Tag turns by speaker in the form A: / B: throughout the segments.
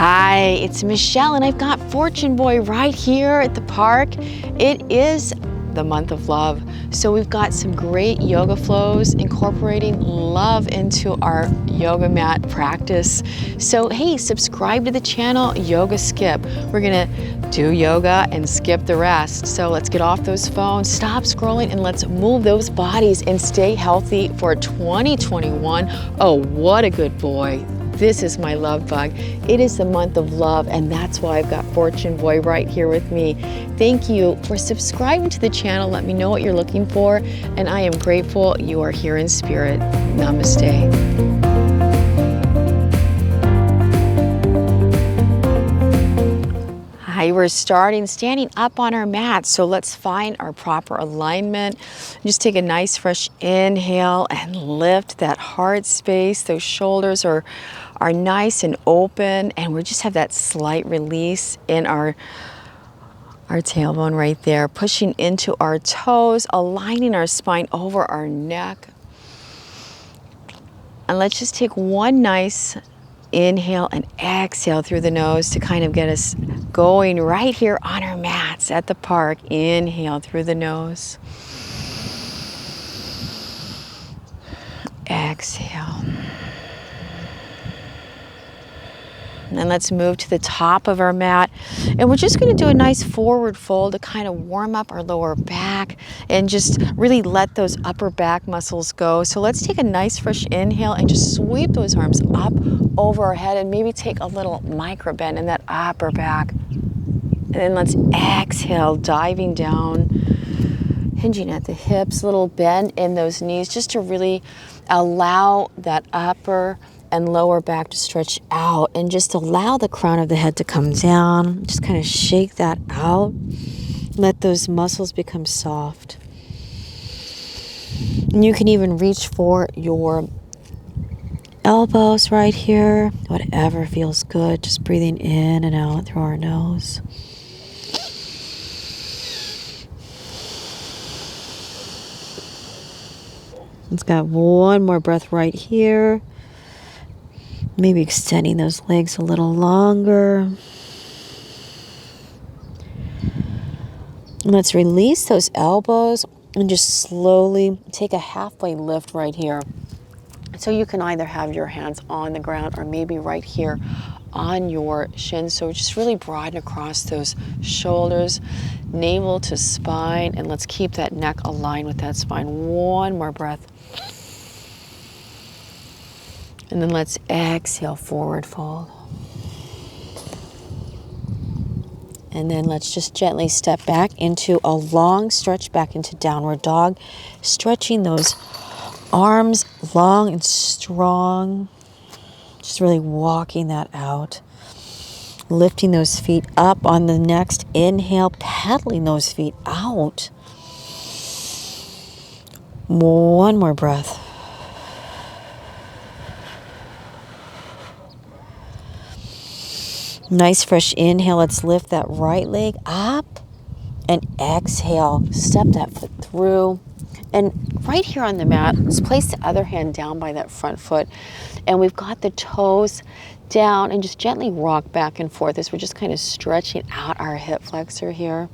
A: Hi, it's Michelle and I've got Fortune Boy right here at the park. It is the month of love, so we've got some great yoga flows incorporating love into our yoga mat practice. So hey, subscribe to the channel YogaSkip. We're gonna do yoga and skip the rest. So let's get off those phones, stop scrolling, and let's move those bodies and stay healthy for 2021. Oh, what a good boy. This is my love bug. It is the month of love, and that's why I've got Fortune Boy right here with me. Thank you for subscribing to the channel. Let me know what you're looking for, and I am grateful you are here in spirit. Namaste. Hi, we're standing up on our mat. So let's find our proper alignment. Just take a nice fresh inhale and lift that heart space. Those shoulders are nice and open, and we just have that slight release in our tailbone right there, pushing into our toes, aligning our spine over our neck. And let's just take one nice inhale and exhale through the nose to kind of get us going right here on our mats at the park. Inhale through the nose. Exhale. And let's move to the top of our mat. And we're just going to do a nice forward fold to kind of warm up our lower back and just really let those upper back muscles go. So let's take a nice fresh inhale and just sweep those arms up over our head and maybe take a little micro bend in that upper back. And then let's exhale, diving down, hinging at the hips, little bend in those knees just to really allow that upper and lower back to stretch out, and just allow the crown of the head to come down. Just kind of shake that out. Let those muscles become soft. And you can even reach for your elbows right here, whatever feels good. Just breathing in and out through our nose. Let's got one more breath right here. Maybe extending those legs a little longer. Let's release those elbows and just slowly take a halfway lift right here. So you can either have your hands on the ground or maybe right here on your shins. So just really broaden across those shoulders, navel to spine, and let's keep that neck aligned with that spine. One more breath. And then let's exhale, forward fold. And then let's just gently step back into a long stretch back into downward dog, stretching those arms long and strong. Just really walking that out. Lifting those feet up on the next inhale, pedaling those feet out. One more breath. Nice fresh inhale. Let's lift that right leg up and exhale. Step that foot through. And right here on the mat, let's place the other hand down by that front foot. And we've got the toes down and just gently rock back and forth as we're just kind of stretching out our hip flexor here.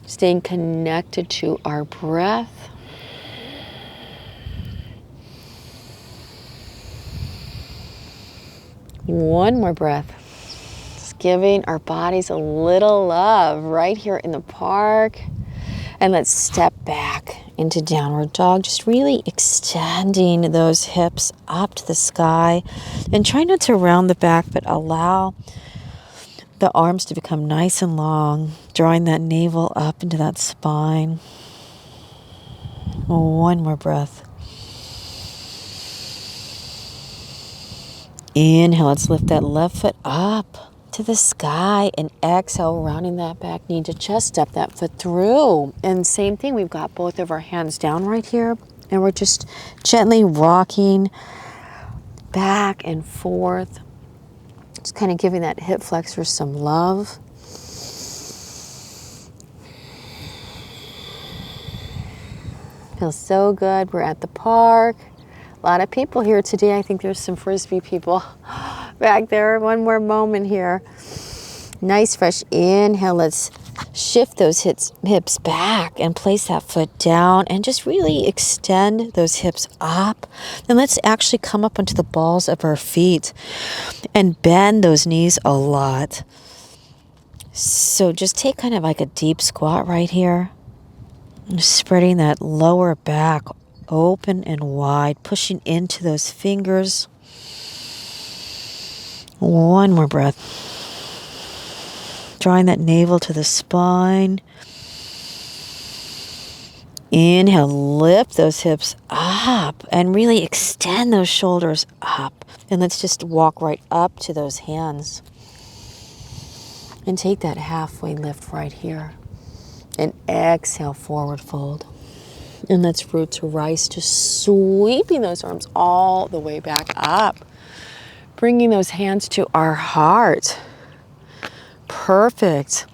A: Staying connected to our breath. One more breath. Just giving our bodies a little love right here in the park. And let's step back into downward dog. Just really extending those hips up to the sky. And try not to round the back, but allow the arms to become nice and long. Drawing that navel up into that spine. One more breath. Inhale, let's lift that left foot up to the sky and exhale, rounding that back knee to just step that foot through. And same thing, we've got both of our hands down right here and we're just gently rocking back and forth. Just kind of giving that hip flexor some love. Feels so good. We're at the park. A lot of people here today. I think there's some Frisbee people. back there. One more moment here. Nice fresh inhale. Let's shift those hips back and place that foot down and just really extend those hips up. Then let's actually come up onto the balls of our feet and bend those knees a lot. So just take kind of like a deep squat right here. Spreading that lower back open and wide, pushing into those fingers. One more breath. Drawing that navel to the spine. Inhale, lift those hips up and really extend those shoulders up. And let's just walk right up to those hands. And take that halfway lift right here. And exhale, forward fold. And let's root to rise, just sweeping those arms all the way back up. Bringing those hands to our heart. Perfect.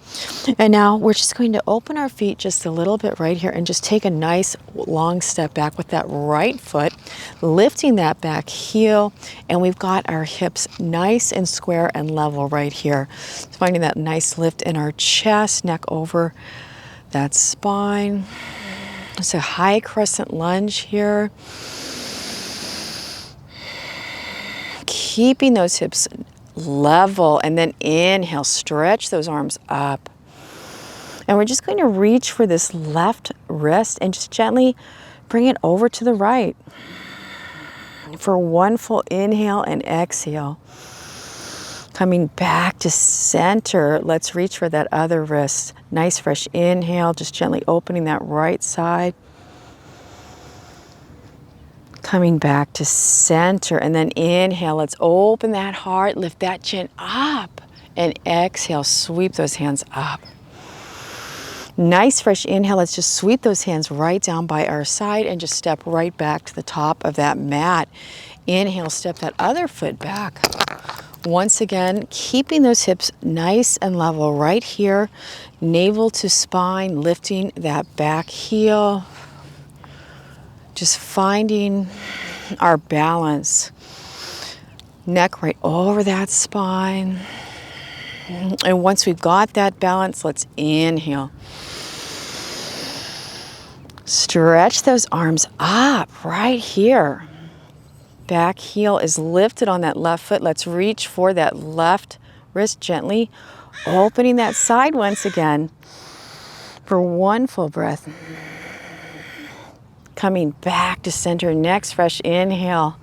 A: And now we're just going to open our feet just a little bit right here and just take a nice long step back with that right foot, lifting that back heel, and we've got our hips nice and square and level right here. Finding that nice lift in our chest, neck over that spine. It's a high crescent lunge here. Keeping those hips level, and then inhale, stretch those arms up. And we're just going to reach for this left wrist and just gently bring it over to the right. For one full inhale and exhale. Coming back to center, let's reach for that other wrist. Nice fresh inhale, just gently opening that right side. Coming back to center, and then inhale, let's open that heart, lift that chin up, and exhale, sweep those hands up. Nice fresh inhale, let's just sweep those hands right down by our side and just step right back to the top of that mat. Inhale, step that other foot back. Once again, keeping those hips nice and level right here, navel to spine, lifting that back heel. Just finding our balance. Neck right over that spine. And once we've got that balance, let's inhale. Stretch those arms up right here. Back heel is lifted on that left foot. Let's reach for that left wrist gently, opening that side once again for one full breath. Coming back to center, next fresh inhale.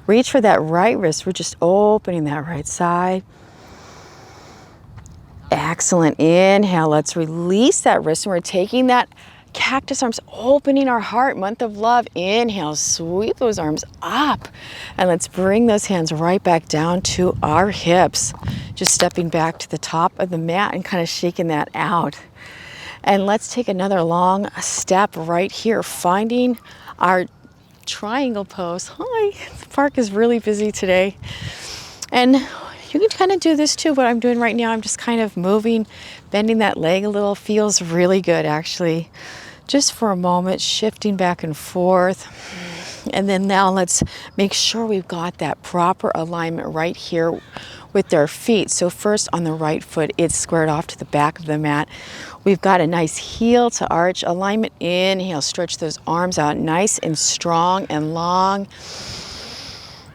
A: Reach for that right wrist. We're just opening that right side. Excellent. Inhale. Let's release that wrist. And we're taking that cactus arms, opening our heart, month of love. Inhale, sweep those arms up. And let's bring those hands right back down to our hips. Just stepping back to the top of the mat and kind of shaking that out. And let's take another long step right here, finding our triangle pose. Hi, the park is really busy today. And you can kind of do this too. What I'm doing right now, I'm just kind of moving, bending that leg a little. Feels really good, actually. Just for a moment, shifting back and forth. And then now let's make sure we've got that proper alignment right here with our feet. So first on the right foot, it's squared off to the back of the mat. We've got a nice heel to arch alignment. Inhale, stretch those arms out nice and strong and long.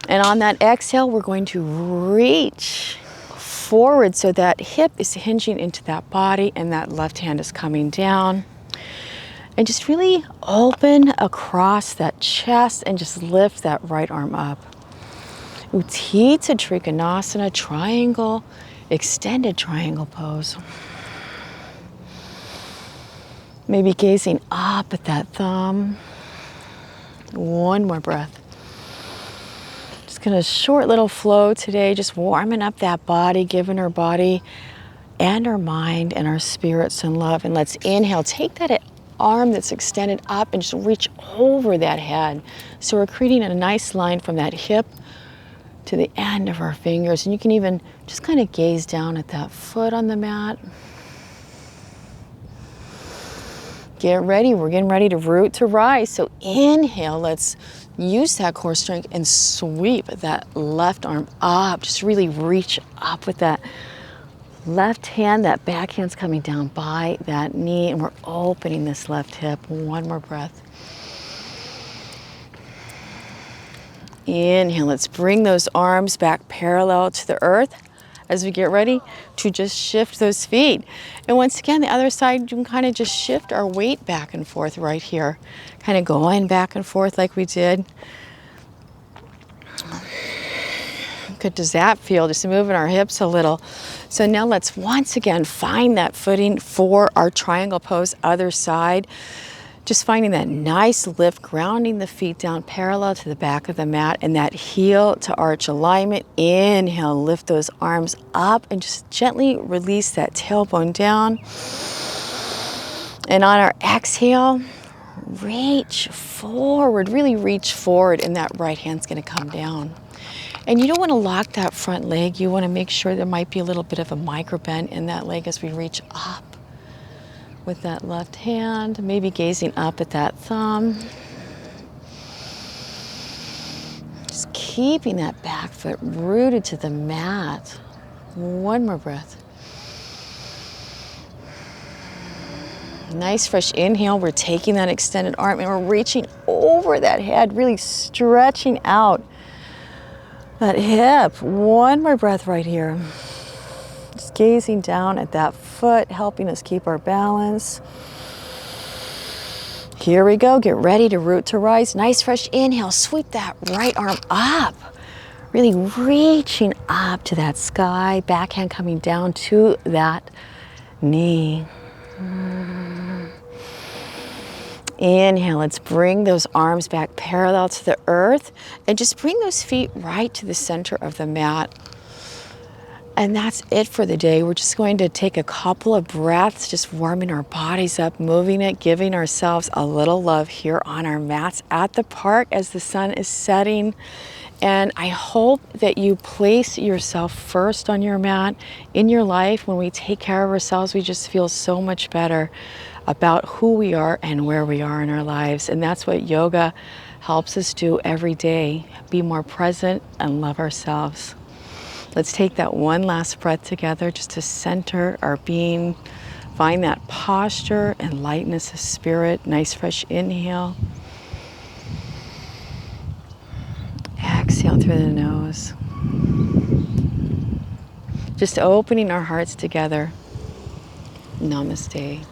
A: And on that exhale, we're going to reach forward so that hip is hinging into that body and that left hand is coming down. And just really open across that chest and just lift that right arm up. Utthita Trikonasana, triangle, extended triangle pose. Maybe gazing up at that thumb. One more breath. Just gonna short little flow today, just warming up that body, giving our body and our mind and our spirit some love. And let's inhale, take that arm that's extended up and just reach over that head. So we're creating a nice line from that hip to the end of our fingers. And you can even just kind of gaze down at that foot on the mat. Get ready, we're getting ready to root to rise. So inhale, let's use that core strength and sweep that left arm up. Just really reach up with that left hand. That back hand's coming down by that knee, and we're opening this left hip. One more breath. Inhale, let's bring those arms back parallel to the earth as we get ready to just shift those feet. And once again, the other side, you can kind of just shift our weight back and forth right here. Kind of going back and forth like we did. How good does that feel? Just moving our hips a little. So now let's once again find that footing for our triangle pose, other side. Just finding that nice lift, grounding the feet down parallel to the back of the mat, and that heel to arch alignment. Inhale, lift those arms up and just gently release that tailbone down. And on our exhale, reach forward, really reach forward, and that right hand's gonna come down. And you don't wanna lock that front leg. You wanna make sure there might be a little bit of a micro bend in that leg as we reach up. With that left hand, maybe gazing up at that thumb. Just keeping that back foot rooted to the mat. One more breath. Nice fresh inhale. We're taking that extended arm and we're reaching over that head, really stretching out that hip. One more breath right here. Just gazing down at that foot, helping us keep our balance. Here we go. Get ready to root to rise. Nice fresh inhale. Sweep that right arm up. Really reaching up to that sky. Backhand coming down to that knee. Inhale. Let's bring those arms back parallel to the earth and just bring those feet right to the center of the mat. And that's it for the day. We're just going to take a couple of breaths, just warming our bodies up, moving it, giving ourselves a little love here on our mats at the park as the sun is setting. And I hope that you place yourself first on your mat. In your life, when we take care of ourselves, we just feel so much better about who we are and where we are in our lives. And that's what yoga helps us do every day. Be more present and love ourselves. Let's take that one last breath together just to center our being. Find that posture and lightness of spirit. Nice fresh inhale. Exhale through the nose. Just opening our hearts together. Namaste.